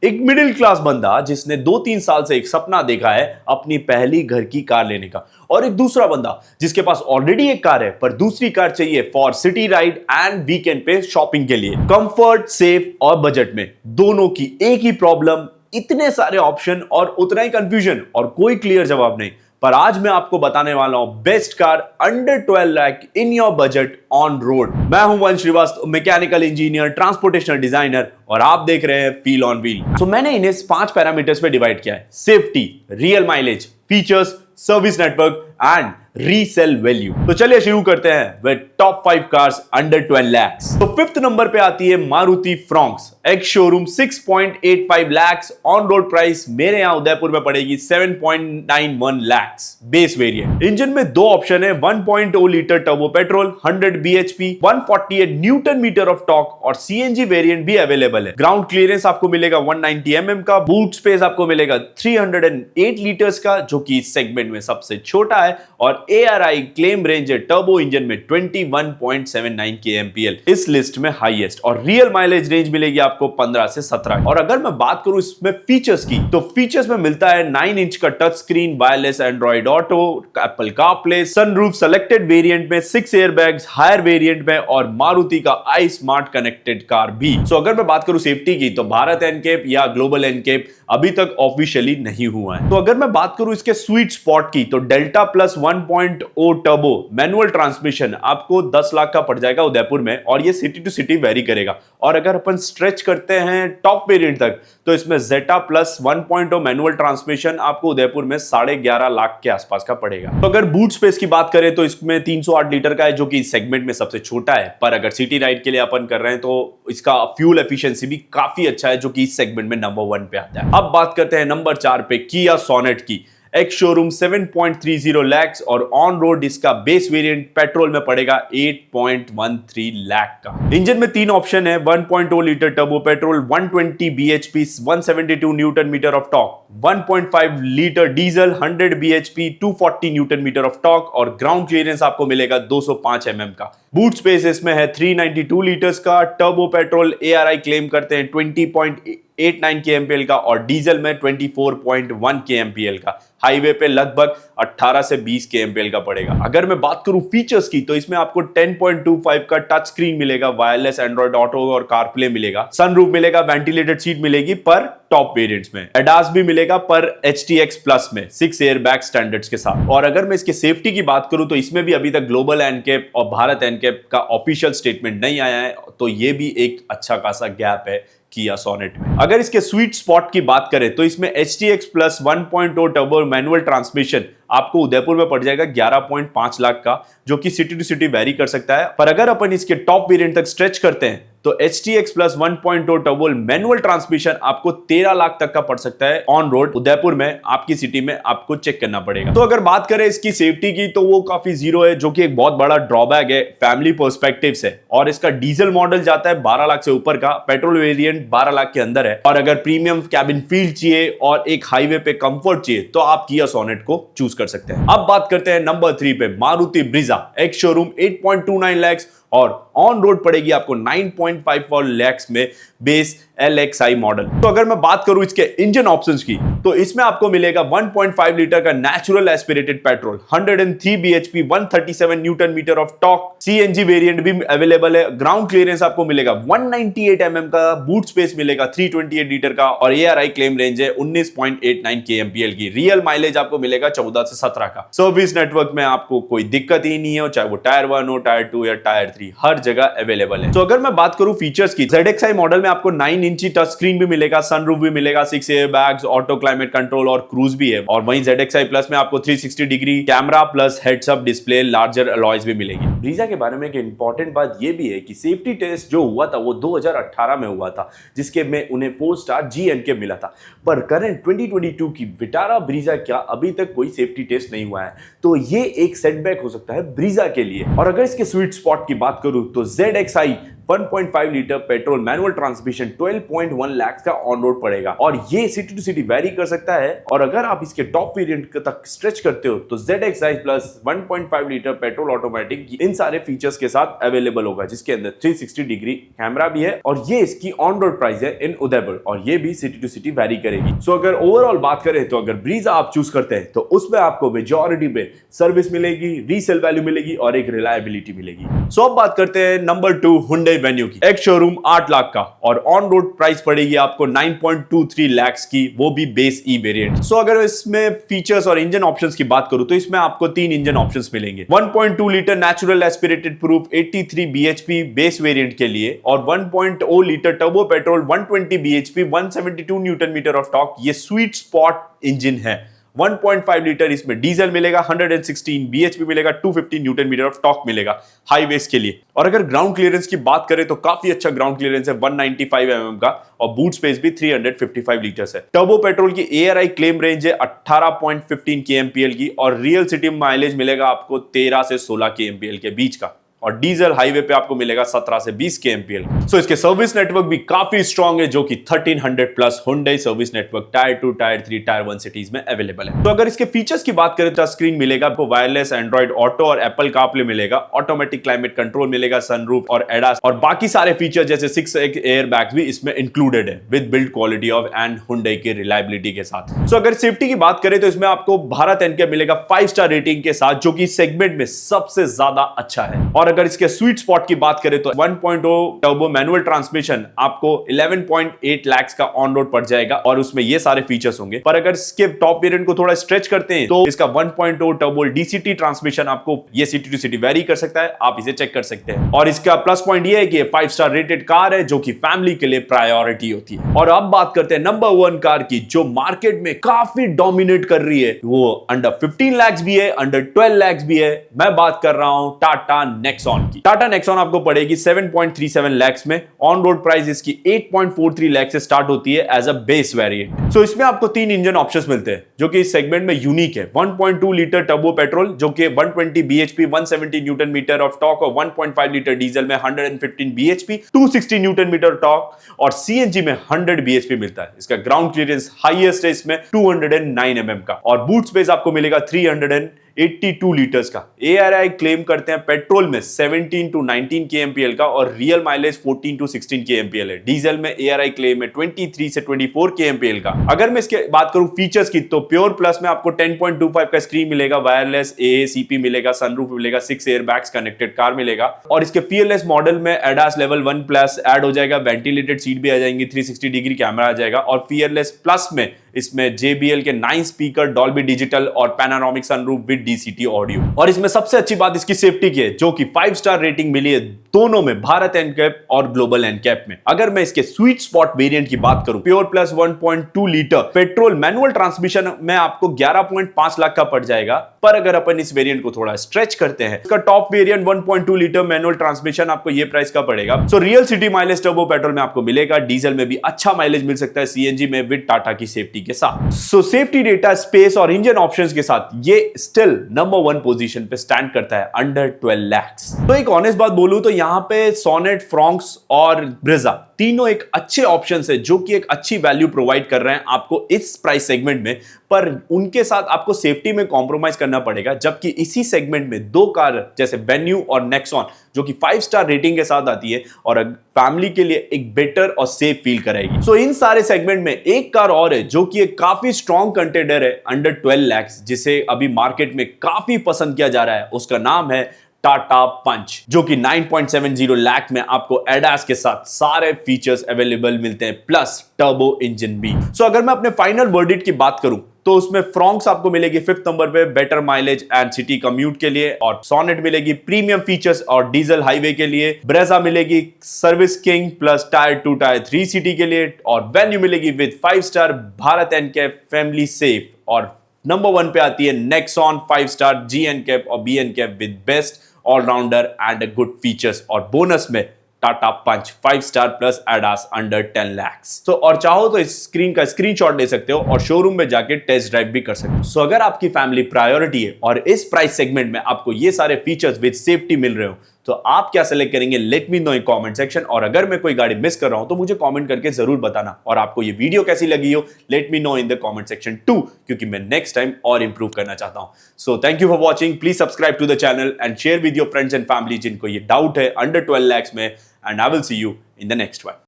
एक middle class बंदा जिसने 2-3 साल से एक सपना देखा है अपनी पहली घर की कार लेने का, और एक दूसरा बंदा जिसके पास ऑलरेडी एक कार है पर दूसरी कार चाहिए for city ride and weekend पे शॉपिंग के लिए। कंफर्ट, सेफ और बजट में दोनों की एक ही प्रॉब्लम, इतने सारे ऑप्शन और उतना ही कंफ्यूजन और कोई क्लियर जवाब नहीं। पर आज मैं आपको बताने वाला हूं best car under 12 lakh in your budget on road. मैं हूं वंश श्रीवास्तव, मैकेनिकल इंजीनियर, ट्रांसपोर्टेशनल डिजाइनर, और आप देख रहे हैं फील ऑन व्हील। तो मैंने इन्हें 5 पैरामीटर्स पे डिवाइड किया है: safety, real mileage, features, service network and resale value. तो चलिए शुरू करते हैं with top 5 cars under 12 lakhs। तो 5th नंबर पे आती है Maruti Fronx ex showroom 6.85 lakhs। On road price मेरे यहां उदयपुर में पड़ेगी 7.91 lakhs। Base variant. इंजन में 2 ऑप्शन है: 1.0 litre turbo petrol 100 bhp, 148 newton metre of torque, और सीएनजी वेरिएंट भी अवेलेबल है। ग्राउंड क्लियरेंस आपको मिलेगा 190 mm का, बूट स्पेस आपको मिलेगा 308 लीटर्स का जो कि इस सेगमेंट में सबसे छोटा है, और ARI क्लेम रेंज है टर्बो इंजन में 21.79 kmpl, इस लिस्ट में हाईएस्ट। और रियल माइलेज रेंज मिलेगी आपको 15 से 17। और अगर मैं बात करूं इसमें फीचर्स की, तो फीचर्स में मिलता है 9 इंच का touch screen, wireless Android auto, Apple CarPlay, sunroof selected variant में, 6 एयरबैग्स हायर वेरिएंट में, और मारुति का आई स्मार्ट कनेक्टेड कार भी। सो अगर मैं बात करूं सेफ्टी की, तो भारत एनकेप या ग्लोबल एनकेप अभी तक ऑफिशियली नहीं हुआ है। तो अगर मैं बात करूं इसके स्वीट स्पॉट की, तो delta plus 1.0 turbo manual transmission आपको 10 लाख का पड़ जाएगा उदयपुर में, और ये सिटी टू सिटी वेरी करेगा। और अगर अपन स्ट्रेच करते हैं टॉप वेरिएंट तक, तो इसमें जेटा प्लस 1.0 मैनुअल ट्रांसमिशन आपको उदयपुर में 11.5 लाख के आसपास का पड़ेगा। तो अगर बूट स्पेस की बात करें, तो इसमें 308 लीटर का है जो कि इस सेगमेंट में सबसे छोटा है। पर अगर सिटी राइड के लिए अपन कर रहे हैं तो इसका फ्यूल एफिशिएंसी भी काफी अच्छा है जो कि इस सेगमेंट में नंबर 1 पे आता है। अब बात करते हैं नंबर 4 पे किया सोनेट की एक्स शोरूम 7.30 lakhs, और ऑन रोड इसका बेस वेरिएंट पेट्रोल में पड़ेगा 8.13 लाख का। इंजन में 3 ऑप्शन है: 1.0 litre turbo petrol 120 bhp 172 newton metre of torque, 1.5 litre diesel 100 bhp 240 newton metre of torque, और ग्राउंड क्लियरेंस आपको मिलेगा 205 mm का। बूट स्पेस इसमें है 392 लीटर्स का। टर्बो पेट्रोल ARI क्लेम करते हैं 20.89 kmpl का, और डीजल में 24.1 kmpl का। हाईवे पे लगभग 18 से 20 kmpl का पड़ेगा। अगर मैं बात करूं फीचर्स की, तो इसमें आपको 10.25 का टच स्क्रीन मिलेगा, वायरलेस एंड्रॉइड ऑटो और कारप्ले मिलेगा, सनरूफ मिलेगा, वेंटिलेटेड सीट मिलेगी पर टॉप वेरिएंट्स में, एडास भी मिलेगा पर HTX प्लस में 6 एयरबैग स्टैंडर्ड्स के साथ। और अगर मैं इसके सेफ्टी की बात करूं, तो इसमें भी अभी तक ग्लोबल एनकेप और भारत एनकेप का ऑफिशियल स्टेटमेंट नहीं आया है, तो ये भी एक अच्छा खासा गैप है किया सोनेट में। अगर इसके स्वीट स्पॉट की बात करें, तो इसमें HTX plus 1.0 turbo manual transmission आपको उदयपुर में पड़ जाएगा 11.5 लाख का, जो कि सिटी टू सिटी वेरी कर सकता है। पर अगर अपन इसके टॉप वेरिएंट तक स्ट्रेच करते हैं, तो HTX plus 1.0 turbo manual transmission आपको 13 लाख तक का पड़ सकता है ऑन रोड उदयपुर में, आपकी सिटी में आपको चेक करना पड़ेगा। तो अगर बात करें इसकी सेफ्टी की, तो वो काफी जीरो है, जो कि एक बहुत बड़ा ड्रॉबैक है फैमिली पर्सपेक्टिव से। और इसका डीजल मॉडल जाता है 12 लाख से ऊपर का, पेट्रोल वेरिएंट 12 लाख के अंदर है। और अगर प्रीमियम कैबिन फील चाहिए और एक हाईवे पे कंफर्ट चाहिए, तो आप किया सोनेट को चूज कर सकते हैं। अब बात करते हैं नंबर 3 पे Maruti Brezza ex showroom 8.29 lakhs, और ऑन रोड पड़ेगी आपको 9.54 lakhs में बेस LXI मॉडल। तो अगर मैं बात करूं इसके इंजन ऑप्शंस की, तो इसमें आपको मिलेगा 1.5 लीटर का natural aspirated petrol, 103 bhp 137 newton metre of torque, CNG variant भी अवेलेबल है। ग्राउंड क्लियरेंस आपको मिलेगा 198 mm का, बूट स्पेस मिलेगा 328 लीटर का, और ARI क्लेम रेंज है 19.89 kmpl की। रियल माइलेज आपको मिलेगा 14 से 17 का। सर्विस नेटवर्क में आपको कोई दिक्कत ही नहीं है, चाहे वो टायर 1 हो, टायर 2 या टायर 3, हर जगह अवेलेबल है। तो अगर मैं बात करूं फीचर्स की, ZXI मॉडल में आपको 9 इंची टच स्क्रीन भी मिलेगा, सनरूफ भी मिलेगा, 6 एयरबैग्स, ऑटो क्लाइमेट कंट्रोल और क्रूज भी है। और वहीं ZXI प्लस में आपको 360 degree camera plus heads up display, larger alloys भी मिलेगी। ब्रीजा के बारे में एक इंपॉर्टेंट बात यह भी है कि सेफ्टी टेस्ट जो हुआ था वो 2018 में हुआ था, जिसके में उन्हें 4 स्टार GNK मिला था। पर करंट 2022 की विटारा ब्रीजा क्या अभी तक कोई सेफ्टी टेस्ट नहीं हुआ है, तो ये एक सेटबैक हो सकता है ब्रीजा के लिए। और अगर इसके स्वीट स्पॉट की बात करूं, तो ZXI 1.5 litre petrol manual transmission 12.1 lakh का ऑन रोड पड़ेगा और ये सिटी टू सिटी वेरी कर सकता है। और अगर आप इसके टॉप वेरिएंट तक स्ट्रेच करते हो तो ZXi plus 1.5 litre petrol automatic इन सारे फीचर्स के साथ अवेलेबल होगा, जिसके अंदर 360 डिग्री कैमरा भी है और ये इसकी ऑन रोड प्राइस है इन उदयपुर और ये भी सिटी टू सिटी वेरी करेगी। सो अगर ओवरऑल बात करें तो अगर ब्रीजा आप चूज करते हैं तो उसमें आपको मेजॉरिटी में सर्विस मिलेगी, रीसेल वैल्यू मिलेगी और एक रिलायबिलिटी मिलेगी। सो अब बात करते हैं नंबर 2 Hyundai Venue की। एक शोरूम 8 लाख का और ऑन रोड प्राइस पड़ेगी आपको 9.23 लाख की, वो भी बेस ई वेरिएंट। सो अगर इसमें फीचर्स और इंजन ऑप्शंस की बात करूं तो इसमें आपको 3 इंजन ऑप्शंस मिलेंगे। 1.2 litre natural aspirated proof 83 bhp base variant के लिए और 1.0 litre turbo petrol 120 bhp 172 newton metre of torque, ये स्वीट स्पॉट इंजन है। 1.5 लीटर इसमें डीजल मिलेगा, 116 bhp मिलेगा, 250 न्यूटन मीटर ऑफ टॉर्क मिलेगा हाईवेज के लिए। और अगर ग्राउंड क्लियरेंस की बात करें तो काफी अच्छा ग्राउंड क्लियरेंस है 195 mm का और बूट स्पेस भी 355 लीटर्स है। टर्बो पेट्रोल की ARI क्लेम रेंज है 18.15 kmpl की और रियल सिटी माइलेज मिलेगा आपको 13 से 16 kmpl के बीच का और डीजल हाईवे पे आपको मिलेगा 17 से 20 kmpl। सो इसके सर्विस नेटवर्क भी काफी स्ट्रॉन्ग है जो कि 1300 plus Hyundai service network tyre 2, tyre 3, tyre 1 cities में अवेलेबल है। तो अगर इसके फीचर्स की बात करें तो स्क्रीन मिलेगा आपको, वायरलेस एंड्रॉइड ऑटो और एप्पल कारप्ले मिलेगा, ऑटोमेटिक क्लाइमेट कंट्रोल मिलेगा, सनरूफ और एडास और बाकी सारे फीचर जैसे 6 एयर बैग्स भी इसमें इंक्लूडेड है with build quality of and Hyundai की रिलायबिलिटी के साथ। सो अगर सेफ्टी की बात करें तो इसमें आपको भारत एनकैप मिलेगा 5 स्टार रेटिंग के साथ, जो कि सेगमेंट में सबसे ज्यादा अच्छा है। और अगर इसके स्वीट स्पॉट की बात करें तो 1.0 टर्बो मैनुअल ट्रांसमिशन आपको 11.8 लाख का ऑन रोड पड़ जाएगा और उसमें ये सारे फीचर्स होंगे। पर अगर इसके टॉप वेरिएंट को थोड़ा स्ट्रेच करते हैं तो इसका 1.0 टर्बो DCT ट्रांसमिशन आपको ये सिटी टू सिटी वेरी कर सकता है, आप इसे चेक कर सकते हैं। और इसका प्लस पॉइंट ये है कि 5 स्टार रेटेड कार है जो कि फैमिली के लिए प्रायोरिटी होती है। और अब बात करते हैं नंबर 1 कार की जो मार्केट में काफी डोमिनेट कर रही है, वो अंडर 15 लाख भी है, अंडर 12 लाख भी है। मैं बात कर रहा हूं टाटा नेक्सॉन की। टाटा नेक्सॉन आपको पड़ेगी 7.37 लाख में। ऑन रोड प्राइस इसकी 8.43 लाख से स्टार्ट होती है एज अ बेस वेरिएंट। सो इसमें आपको 3 इंजन ऑप्शंस मिलते हैं जो कि इस सेगमेंट में यूनिक है। 1.2 लीटर टर्बो पेट्रोल जो कि 120 bhp 170 newton metre of torque और 1.5 लीटर डीजल में 115 bhp 260 न्यूटन मीटर टॉर्क और CNG में 100 bhp मिलता है। इसका ग्राउंड क्लियरेंस हाईएस्ट है इसमें 209 mm का और बूट स्पेस आपको मिलेगा 382 लीटर्स का। ARI क्लेम करते हैं पेट्रोल में 17 to 19 kmpl का और रियल माइलेज 14 to 16 kmpl है। डीजल में ARI क्लेम है 23 से 24 kmpl का। अगर मैं इसके बात करूं फीचर्स की तो प्योर प्लस में आपको 10.25 का स्क्रीन मिलेगा, वायरलेस AACP मिलेगा, सनरूफ मिलेगा, 6 एयर बैग्स कनेक्टेड कार मिलेगा और इसके फीयरलेस मॉडल में एडास लेवल 1 प्लस ऐड हो जाएगा, वेंटिलेटेड सीट भी आ जाएंगी, 360 डिग्री कैमरा आ जाएगा और फीयरलेस प्लस में इसमें JBL के 9 स्पीकर, डॉल्बी डिजिटल और panoramic sunroof with DCT audio. और इसमें सबसे अच्छी बात इसकी सेफ्टी की है जो कि 5 स्टार रेटिंग मिली है दोनों में, भारत एनकैप और ग्लोबल एनकैप में। अगर मैं इसके स्वीट स्पॉट वेरिएंट की बात करूं, pure plus 1.2 litre petrol manual transmission में आपको 11.5 लाख का पड़ जाएगा। पर अगर अपन इस वेरिएंट को थोड़ा स्ट्रेच करते हैं, इसका top variant 1.2 litre manual transmission आपको ये प्राइस का पड़ेगा। So real city mileage turbo petrol में आपको मिलेगा, डीजल में भी अच्छा माइलेज मिल सकता है, CNG में विद टाटा की सेफ्टी के साथ। सो सेफ्टी डेटा, स्पेस और इंजन ऑप्शंस के साथ ये स्टिल नंबर 1 पोजीशन पे स्टैंड करता है अंडर 12 लाख। तो एक ऑनेस्ट बात बोलूं तो यहां पे सोनेट, फ्रॉन्क्स और ब्रेजा तीनों एक अच्छे ऑप्शंस है जो कि एक अच्छी वैल्यू प्रोवाइड कर रहे हैं आपको इस प्राइस सेगमेंट में। पर उनके साथ आपको सेफ्टी में कॉम्प्रोमाइज करना पड़ेगा, जबकि इसी सेगमेंट में 2 कार जैसे वेन्यू और नेक्सॉन जो कि 5 स्टार रेटिंग के साथ आती है और फैमिली के लिए एक बेटर और सेफ फील कराएगी। सो इन सारे सेगमेंट में एक कार और है जो कि एक काफी स्ट्रॉन्ग कंटेंडर है अंडर 12 लाख, जिसे अभी मार्केट में काफी पसंद किया जा रहा है। उसका नाम है टाटा पंच, जो कि 9.70 लाख में आपको एडास के साथ सारे फीचर्स अवेलेबल मिलते हैं प्लस टर्बो इंजन भी। सो अगर मैं अपने फाइनल वर्डिक्ट की बात करूं तो उसमें फ्रॉन्क्स आपको मिलेगी 5th नंबर पे better mileage and city commute के लिए, और सोनेट मिलेगी प्रीमियम फीचर्स और डीजल हाईवे के लिए, ब्रेजा मिलेगी service king plus tyre 2 tyre 3 city के लिए, और वेन्यू मिलेगी with 5 star Bharat NCAP family safe, और नंबर 1 पे आती है नेक्सॉन 5 स्टार जी एनकैप और B NCAP with best allrounder and good features, और बोनस में Tata Punch 5 star plus ADAS under 10 lakh. तो और चाहो तो इस स्क्रीन का स्क्रीनशॉट ले सकते हो और शोरूम में जाके टेस्ट ड्राइव भी कर सकते हो। सो अगर आपकी फैमिली प्रायोरिटी है और इस प्राइस सेगमेंट में आपको ये सारे फीचर्स विद सेफ्टी मिल रहे हो तो आप क्या सेलेक्ट करेंगे, late me know in comment section. और अगर मैं कोई गाड़ी मिस कर रहा हूं तो मुझे कमेंट करके जरूर बताना। और आपको ये वीडियो कैसी लगी हो, let me know in the comment section too, क्योंकि मैं नेक्स्ट टाइम और इंप्रूव करना चाहता हूं। So thank you for watching, please subscribe to the channel and share with your friends and family जिनको ये डाउट है अंडर 12 lakhs में, and I will see you in the next one.